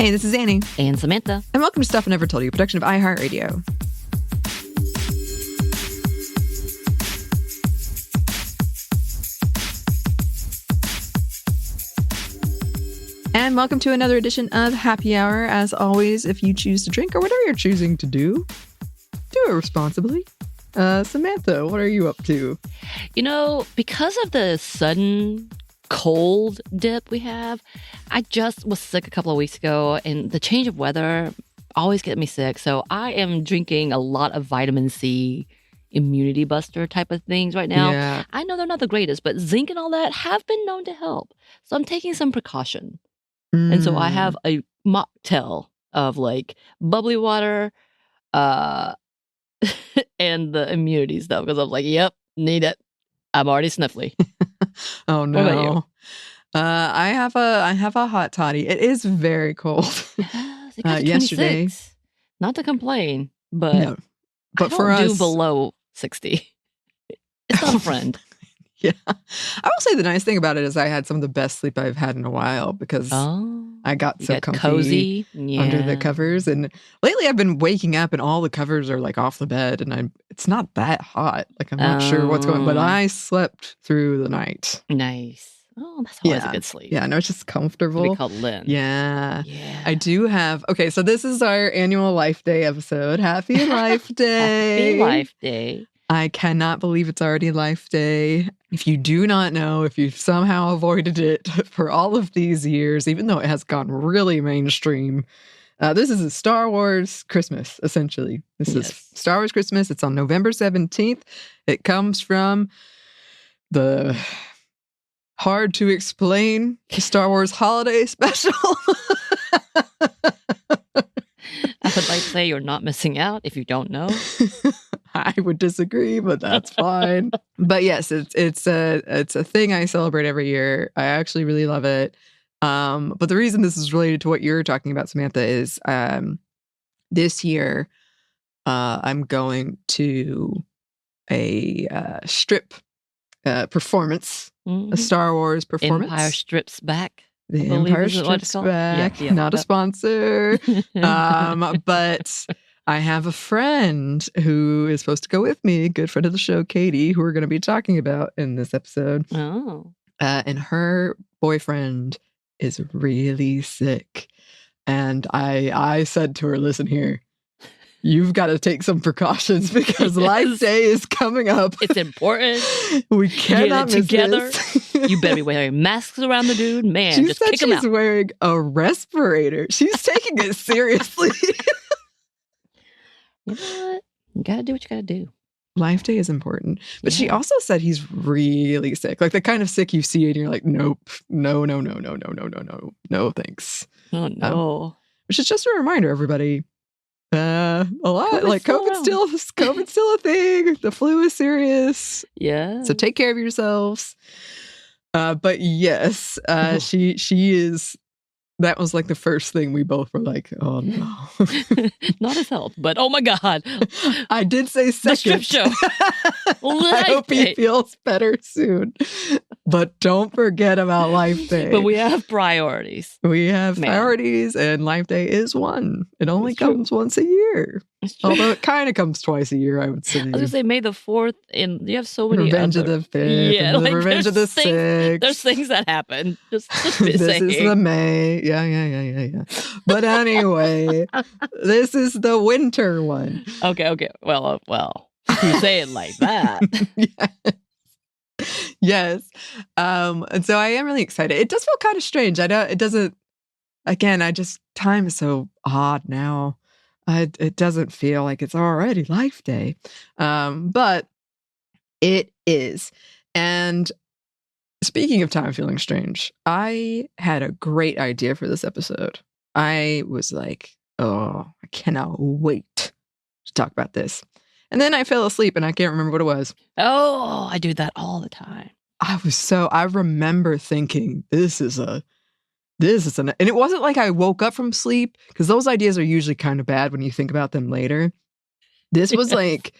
Hey, this is Anney. And Samantha. And welcome to Stuff I Never Told You, a production of iHeartRadio. And welcome to another edition of Happy Hour. As always, if you choose to drink or whatever you're choosing to do it responsibly. Samantha, what are you up to? You know, because of the sudden cold dip we have, I just was sick a couple of weeks ago, and the change of weather always gets me sick. So I am drinking a lot of vitamin C immunity buster type of things right now. Yeah. I know they're not the greatest, but zinc and all that have been known to help. So I'm taking some precaution. And so I have a mocktail of like bubbly water and the immunity stuff because I'm like, yep, need it. I'm already sniffly. Oh no. What about you? I have a hot toddy. It is very cold. Yes, it got to 26. Yesterday. Not to complain, but No. But I don't for us do below 60. It's not a friend. Yeah. I will say the nice thing about it is I had some of the best sleep I've had in a while because I got so comfy cozy under the covers. And lately I've been waking up and all the covers are like off the bed and it's not that hot. Like I'm not sure what's going on, but I slept through the night. Nice. Oh, that's always a good sleep. Yeah, no, it's just comfortable. To be called Lynn. Yeah. I do have, okay, so this is our annual Life Day episode. Happy Life Day. Happy Life Day. I cannot believe it's already Life Day. If you do not know, if you've somehow avoided it for all of these years, even though it has gone really mainstream, this is a Star Wars Christmas, essentially. This is Star Wars Christmas. It's on November 17th. It comes from the hard to explain Star Wars holiday special. I would like to say you're not missing out if you don't know. I would disagree, but that's fine. But yes, it's a thing I celebrate every year. I actually really love it. But the reason this is related to what you're talking about, Samantha, is this year I'm going to a strip performance, a Star Wars performance. Empire Strips Back. The Empire Strips Back. Not a sponsor. But I have a friend who is supposed to go with me, good friend of the show, Katie, who we're going to be talking about in this episode. Oh. And her boyfriend is really sick. And I said to her, listen here, you've got to take some precautions because Life Day is coming up. It's important. We cannot get it together. Miss this. You better be wearing masks around the dude. Man, she just said kick him out. she's wearing a respirator. She's taking it seriously. You know what? You gotta do what you gotta do. Life Day is important. But she also said he's really sick. Like the kind of sick you see and you're like, nope, no, thanks. Oh no. Which is just a reminder, everybody. A lot COVID's like COVID's still a thing. The flu is serious. Yeah. So take care of yourselves. But yes, she is. That was like the first thing we both were like, oh no. Not his health, but oh my God. I did say second. The strip show. I hope he feels better soon. But don't forget about Life Day. But we have priorities. We have priorities, and Life Day is one. It only comes once a year. Although it kind of comes twice a year, I would say. I was going to say May the 4th, and you have so many Revenge of the 5th, and like Revenge of the 6th. There's things that happen. Just this is the May. Yeah. But anyway, this is the winter one. Okay. Well, you say it like that. Yes. And so I am really excited. It does feel kind of strange. I know it doesn't, again, time is so odd now. It doesn't feel like it's already Life Day. But it is. And speaking of time feeling strange, I had a great idea for this episode. I was like, oh, I cannot wait to talk about this. And then I fell asleep and I can't remember what it was. Oh, I do that all the time. I remember thinking, this is an, and it wasn't like I woke up from sleep, because those ideas are usually kind of bad when you think about them later. This was like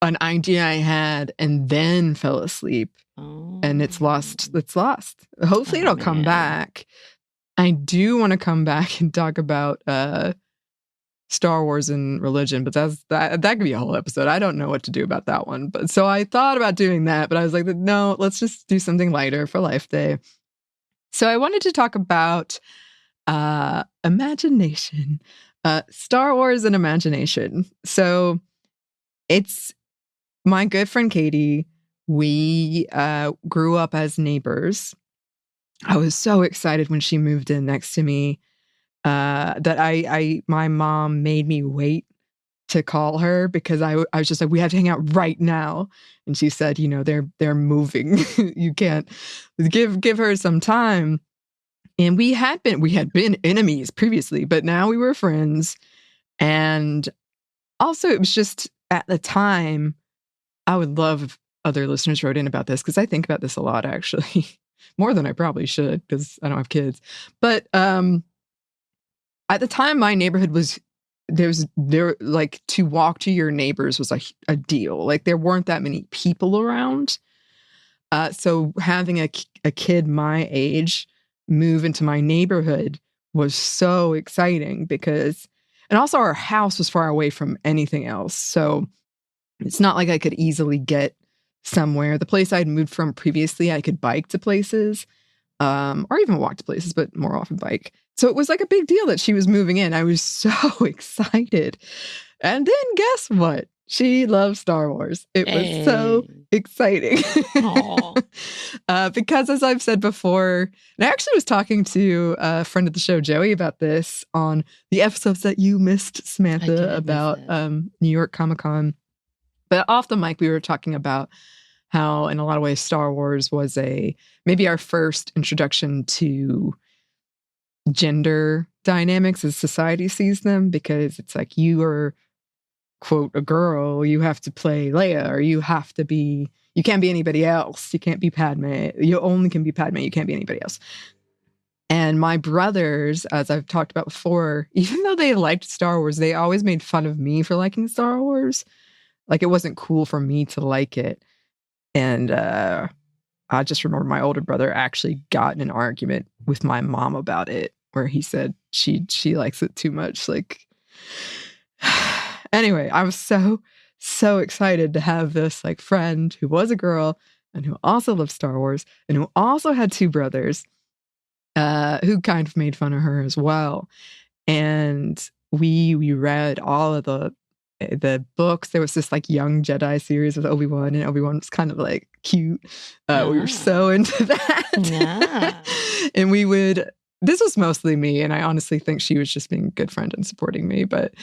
an idea I had and then fell asleep, and it's lost. Hopefully it'll come back. I do want to come back and talk about Star Wars and religion, but that could be a whole episode. I don't know what to do about that one. But so I thought about doing that, but I was like, no, let's just do something lighter for Life Day. So I wanted to talk about imagination, Star Wars and imagination. So it's my good friend Katie. We grew up as neighbors. I was so excited when she moved in next to me that my mom made me wait to call her because I was just like, we have to hang out right now. And she said, they're moving. You can't give her some time. And we had been enemies previously, but now we were friends. And also it was just at the time, I would love if other listeners wrote in about this because I think about this a lot, actually, more than I probably should because I don't have kids. But at the time, my neighborhood was there like to walk to your neighbors was a deal. Like there weren't that many people around. So having a kid my age move into my neighborhood was so exciting and also our house was far away from anything else. So it's not like I could easily get somewhere. The place I'd moved from previously, I could bike to places, or even walk to places, but more often bike. So it was like a big deal that she was moving in. I was so excited. And then guess what? She loves Star Wars. It was so exciting. Because as I've said before, and I actually was talking to a friend of the show, Joey, about this on the episodes that you missed, Samantha, about New York Comic-Con. But off the mic, we were talking about how, in a lot of ways, Star Wars was maybe our first introduction to gender dynamics as society sees them, because it's like you are, quote, a girl, you have to play Leia, or you can't be anybody else. You can't be Padme. You only can be Padme. You can't be anybody else. And my brothers, as I've talked about before, even though they liked Star Wars, they always made fun of me for liking Star Wars. Like it wasn't cool for me to like it. And I just remember my older brother actually got in an argument with my mom about it, where he said she likes it too much. Like, anyway, I was so excited to have this like friend who was a girl and who also loved Star Wars and who also had two brothers who kind of made fun of her as well. And we read all of the books. There was this like young Jedi series with Obi-Wan, and Obi-Wan was kind of like cute. We were so into that. Yeah. And this was mostly me, and I honestly think she was just being a good friend and supporting me. But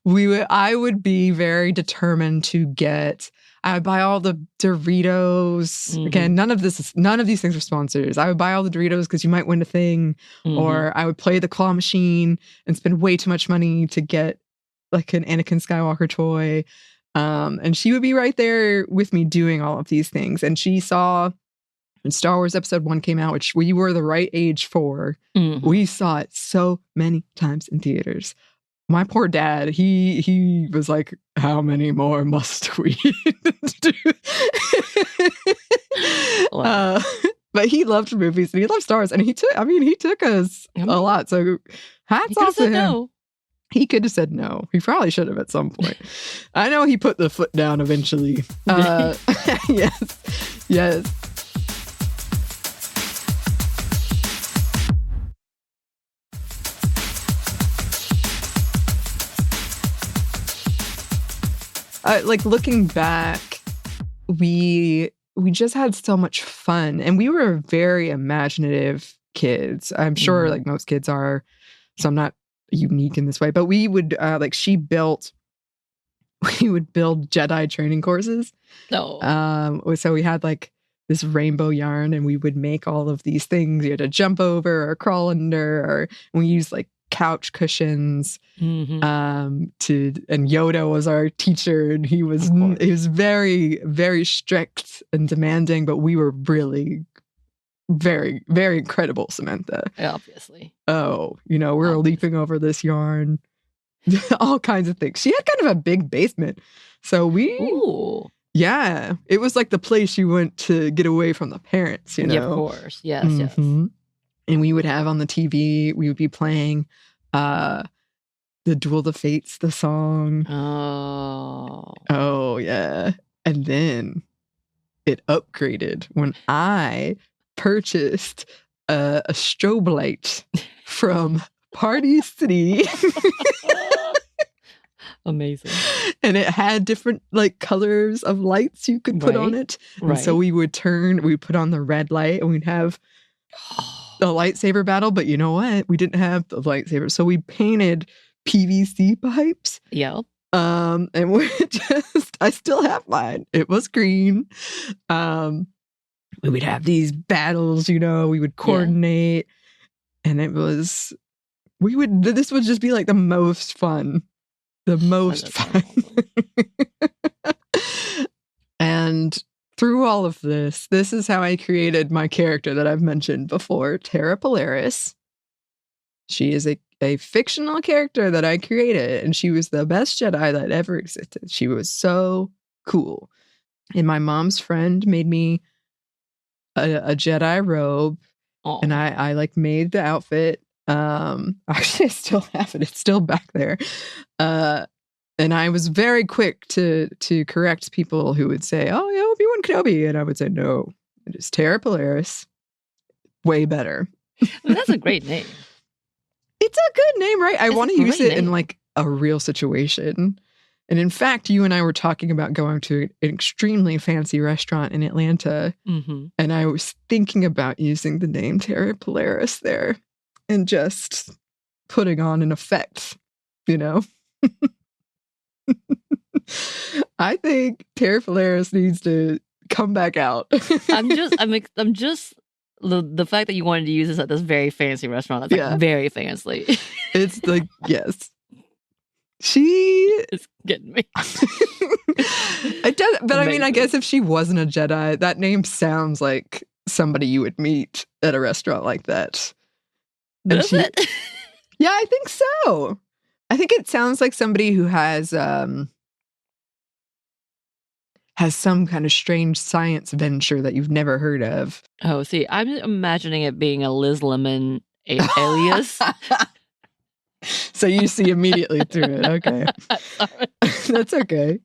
I would be very determined I would buy all the Doritos. Mm-hmm. Again, none of these things are sponsors. I would buy all the Doritos because you might win a thing, or I would play the claw machine and spend way too much money to get like an Anakin Skywalker toy. And she would be right there with me doing all of these things. And she saw when Star Wars Episode 1 came out, which we were the right age for, we saw it so many times in theaters. My poor dad, he was like, how many more must we do? Wow. But he loved movies and he loved Star Wars, and he took us a lot. So hats off to him. No. He could have said no. He probably should have at some point. I know he put the foot down eventually. Yes. Like looking back, we just had so much fun, and we were very imaginative kids. I'm sure like most kids are, so I'm not unique in this way, but we would we would build Jedi training courses. So we had like this rainbow yarn, and we would make all of these things you had to jump over or crawl under, or we used like couch cushions. And Yoda was our teacher, and he was very, very strict and demanding, but we were really very, very incredible, Samantha. Obviously. Oh, we were leaping over this yarn, all kinds of things. She had kind of a big basement, so yeah, it was like the place you went to get away from the parents, Yeah, of course. Yes, yes. And we would have on the TV, we would be playing the Duel of the Fates, the song. Oh, yeah. And then it upgraded when I purchased a strobe light from Party City. Amazing. And it had different like colors of lights you could put on it. And so we'd put on the red light and we'd have the lightsaber battle. But you know what? We didn't have the lightsaber. So we painted PVC pipes. Yep. And we're I still have mine. It was green. We would have these battles, we would coordinate. And this would just be like the most fun. The most fun. And through all of this is how I created my character that I've mentioned before, Tara Polaris. She is a fictional character that I created, and she was the best Jedi that ever existed. She was so cool. And my mom's friend made me a Jedi robe, and I like made the outfit. Actually, I still have it. It's still back there. And I was very quick to correct people who would say, "Oh, yeah, Obi-Wan Kenobi," and I would say, "No, it is Tara Polaris. Way better." That's a great name. It's a good name, right? I want to use it in like a real situation. And in fact, you and I were talking about going to an extremely fancy restaurant in Atlanta. Mm-hmm. And I was thinking about using the name Tara Polaris there and just putting on an effect, I think Tara Polaris needs to come back out. I'm just the fact that you wanted to use this at this very fancy restaurant, that's like very fancy. It's like, yes. She is getting me. It does, but amazing. I mean, I guess if she wasn't a Jedi, that name sounds like somebody you would meet at a restaurant like that. Does it? Yeah, I think so. I think it sounds like somebody who has some kind of strange science venture that you've never heard of. Oh, see, I'm imagining it being a Liz Lemon alias. So you see immediately through it. Okay. That's okay.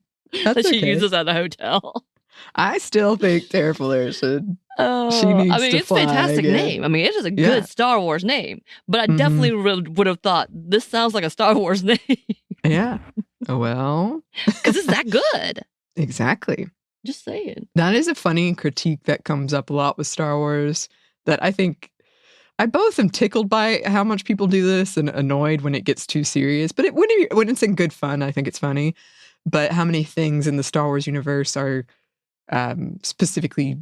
That she uses at a hotel. I still think Tara Polaris should. She needs to it's a fantastic name. I mean, it is a good Star Wars name. But I definitely would have thought, this sounds like a Star Wars name. Yeah. Well. Because it's that good. Exactly. Just saying. That is a funny critique that comes up a lot with Star Wars that I think I both am tickled by how much people do this and annoyed when it gets too serious. But when it's in good fun, I think it's funny. But how many things in the Star Wars universe are specifically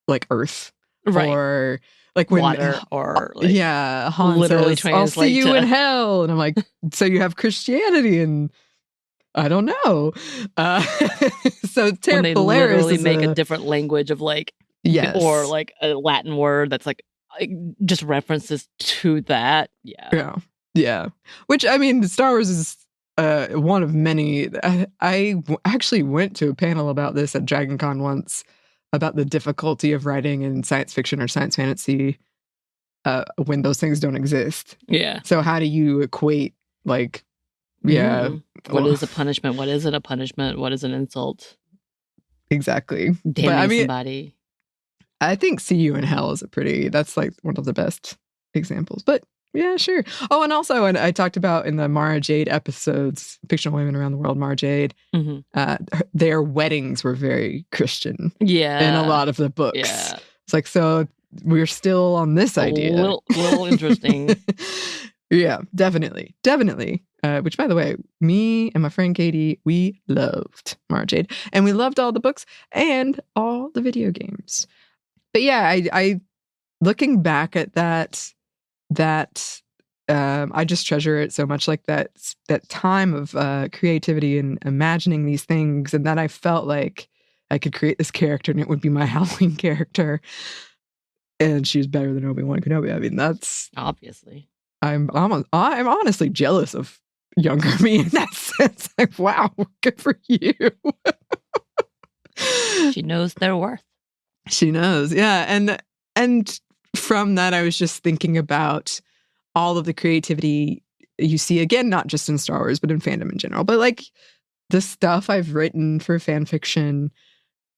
like Earth, right? Or like when water, or like Han literally says, "I'll see you in hell," and I'm like, so you have Christianity and I don't know. So Tara when they Polaris literally make a different language of like, or like a Latin word that's like just references to that. Yeah. Which I mean, Star Wars is one of many. I actually went to a panel about this at Dragon Con once about the difficulty of writing in science fiction or science fantasy when those things don't exist. Yeah. So how do you equate like? Yeah. What is a punishment? What isn't a punishment? What is an insult? Exactly. Damning somebody. I think "See You in Hell" is that's like one of the best examples. But yeah, sure. Oh, and also, and I talked about in the Mara Jade episodes, Fictional Women Around the World, Mara Jade, their weddings were very Christian. Yeah. In a lot of the books. Yeah. It's like, so we're still on this idea. Little interesting. Yeah, definitely. Which, by the way, me and my friend Katie, we loved Mara Jade. And we loved all the books and all the video games. But yeah, I looking back at that I just treasure it so much, like that time of creativity and imagining these things, and that I felt like I could create this character and it would be my Halloween character. And she's better than Obi-Wan Kenobi. I mean, that's obviously. I'm honestly jealous of younger me in that sense. Like, wow, good for you. She knows their worth. She knows, yeah, and from that, I was just thinking about all of the creativity you see, again, not just in Star Wars, but in fandom in general. But like the stuff I've written for fan fiction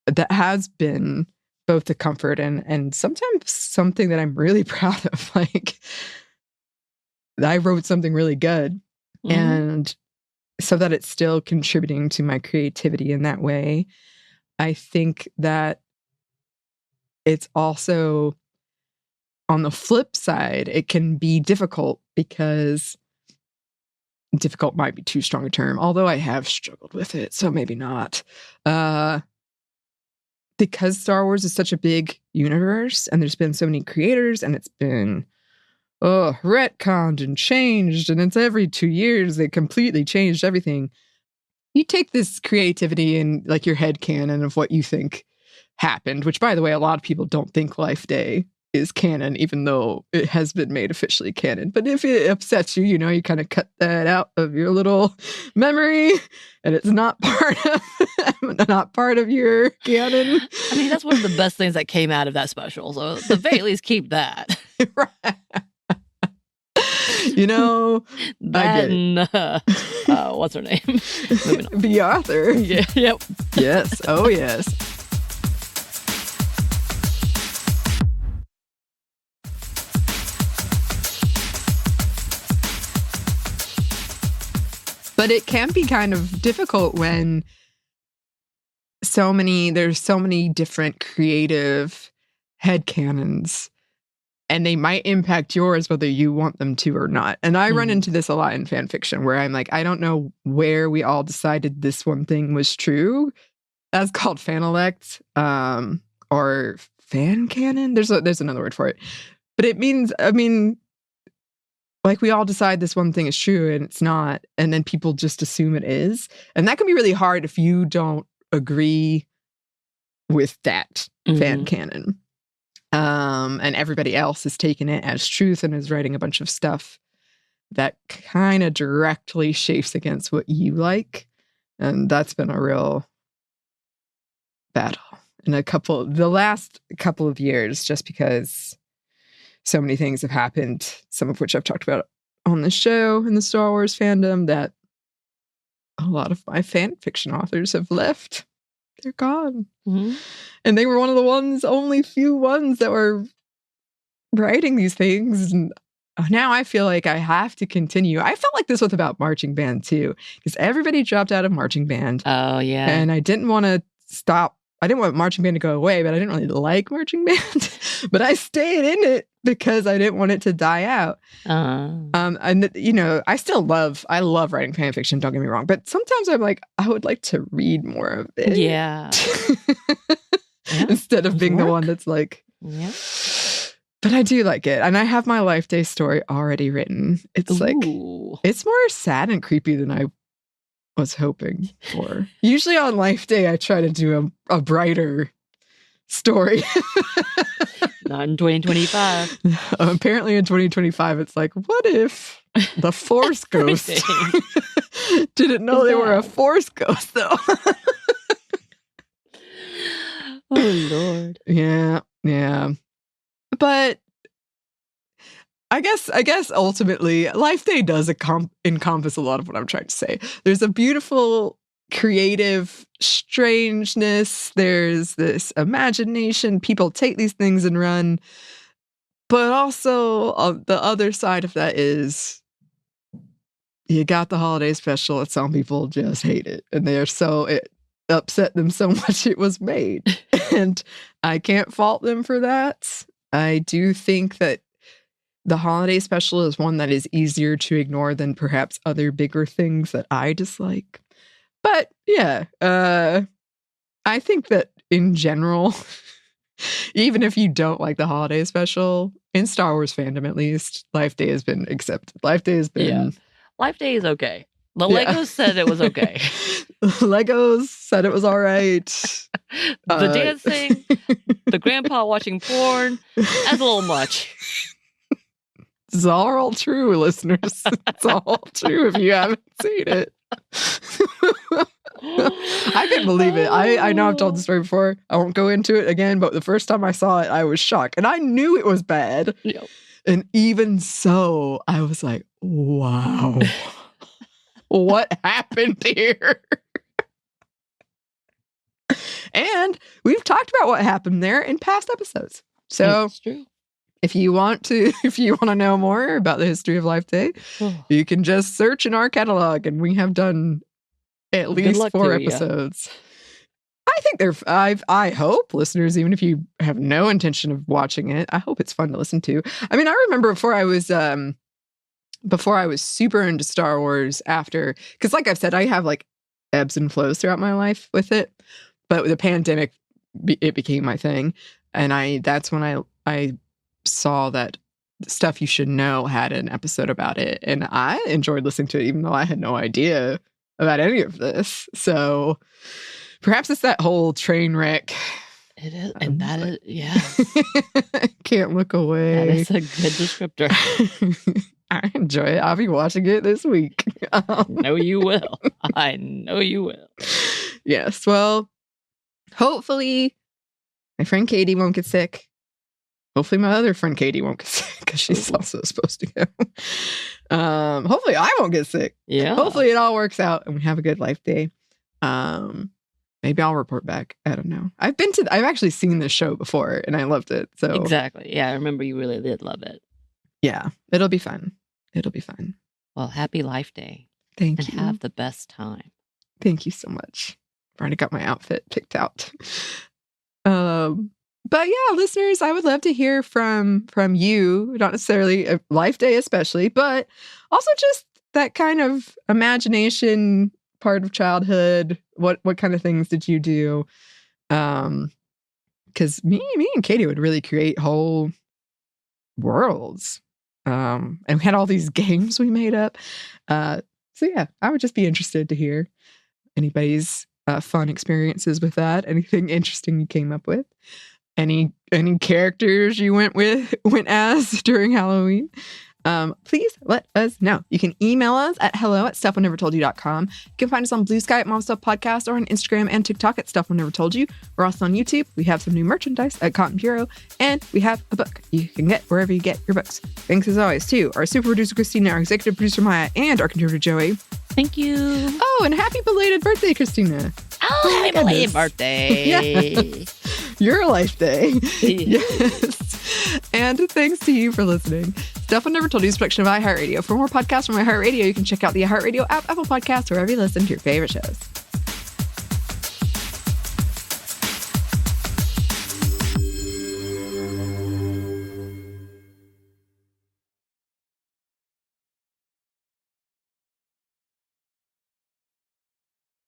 that has been both a comfort and sometimes something that I'm really proud of. Like, I wrote something really good. And so that it's still contributing to my creativity in that way. I think that it's also, on the flip side, it can be difficult because difficult might be too strong a term, although I have struggled with it, so maybe not. Because Star Wars is such a big universe and there's been so many creators and it's been retconned and changed, and it's every 2 years they completely changed everything. You take this creativity and like your headcanon of what you think happened, which, by the way, a lot of people don't think Life Day is canon, even though it has been made officially canon. But if it upsets you, you kind of cut that out of your little memory, and it's not part of your canon. I mean, that's one of the best things that came out of that special. So at the very least, keep that. Right. What's her name? The author. Yeah. Yep. Yes. Oh, yes. But it can be kind of difficult when there's so many different creative headcanons, and they might impact yours whether you want them to or not. And I run into this a lot in fan fiction where I'm like, I don't know where we all decided this one thing was true. That's called fanelect, or fan canon. There's another word for it. But it means, like, we all decide this one thing is true and it's not, and then people just assume it is. And that can be really hard if you don't agree with that fan canon. And everybody else is taking it as truth and is writing a bunch of stuff that kind of directly shapes against what you like. And that's been a real battle in the last couple of years, just because so many things have happened, some of which I've talked about on the show in the Star Wars fandom, that a lot of my fan fiction authors have left. They're gone. And they were one of the only few ones that were writing these things. And now I feel like I have to continue. I felt like this was about marching band too, because everybody dropped out of marching band. Oh, yeah. And I didn't want to stop. I didn't want marching band to go away, but I didn't really like marching band. But I stayed in it because I didn't want it to die out. And I love writing fan fiction, don't get me wrong. But sometimes I'm like, I would like to read more of it. Yeah. Instead of being the one that's like, but I do like it. And I have my Life Day story already written. It's like, it's more sad and creepy than I was hoping for. Usually on Life Day, I try to do a brighter story. Not in 2025. Apparently in 2025, it's like, what if the Force Ghost didn't know they were a Force Ghost, though? Oh, Lord. Yeah. But I guess ultimately, Life Day does encompass a lot of what I'm trying to say. There's a beautiful creative strangeness. There's this imagination. People take these things and run. But also, the other side of that is you got the holiday special, and some people just hate it. And it upset them so much it was made. And I can't fault them for that. I do think that the holiday special is one that is easier to ignore than perhaps other bigger things that I dislike. But yeah, I think that in general, even if you don't like the holiday special, in Star Wars fandom at least, Life Day has been accepted. Life Day has been... Yeah. Life Day is okay. The Legos said it was okay. Legos said it was all right. The dancing, the grandpa watching porn, that's a little much. It's all true, listeners. It's all true if you haven't seen it. I couldn't believe it. I know I've told the story before. I won't go into it again, but the first time I saw it, I was shocked. And I knew it was bad. Yep. And even so, I was like, wow, what happened here? And we've talked about what happened there in past episodes. So It's true. if you want to know more about the history of Life Day, you can just search in our catalog, and we have done at least 4 episodes. I think I hope listeners, even if you have no intention of watching it, I hope it's fun to listen to. I mean, I remember before I was super into Star Wars because like I've said, I have like ebbs and flows throughout my life with it. But with the pandemic, it became my thing. And that's when I saw that Stuff You Should Know had an episode about it. And I enjoyed listening to it, even though I had no idea about any of this. So perhaps it's that whole train wreck. It is. And that is, yeah. Can't look away. That is a good descriptor. I enjoy it. I'll be watching it this week. No, you will. I know you will. Yes. Well, hopefully my friend Katie won't get sick. Hopefully my other friend Katie won't get sick because she's also supposed to go. Hopefully I won't get sick. Yeah. Hopefully it all works out and we have a good Life Day. Maybe I'll report back. I don't know. I've actually seen this show before and I loved it. So exactly. Yeah, I remember you really did love it. Yeah, it'll be fun. It'll be fun. Well, happy Life Day. Thank you. And have the best time. Thank you so much. I've already got my outfit picked out. But yeah, listeners, I would love to hear from you, not necessarily a Life Day especially, but also just that kind of imagination part of childhood. What kind of things did you do? Because me and Katie would really create whole worlds. And we had all these games we made up. So yeah, I would just be interested to hear anybody's fun experiences with that. Anything interesting you came up with? Any characters you went as during Halloween? Please let us know. You can email us at hello@stuffwenevertoldyou.com. You can find us on Blue Sky at Mom Stuff Podcast or on Instagram and TikTok at Stuff We Never Told You. We're also on YouTube. We have some new merchandise at Cotton Bureau, and we have a book you can get wherever you get your books. Thanks as always to our super producer Christina, our executive producer Maya, and our contributor Joey. Thank you. Oh, and happy belated birthday, Christina. Oh, happy belated birthday. Yeah. Your Life Day. Yes. And thanks to you for listening. Stuff I Never Told You is a production of iHeartRadio. For more podcasts from iHeartRadio, you can check out the iHeartRadio app, Apple Podcasts, wherever you listen to your favorite shows.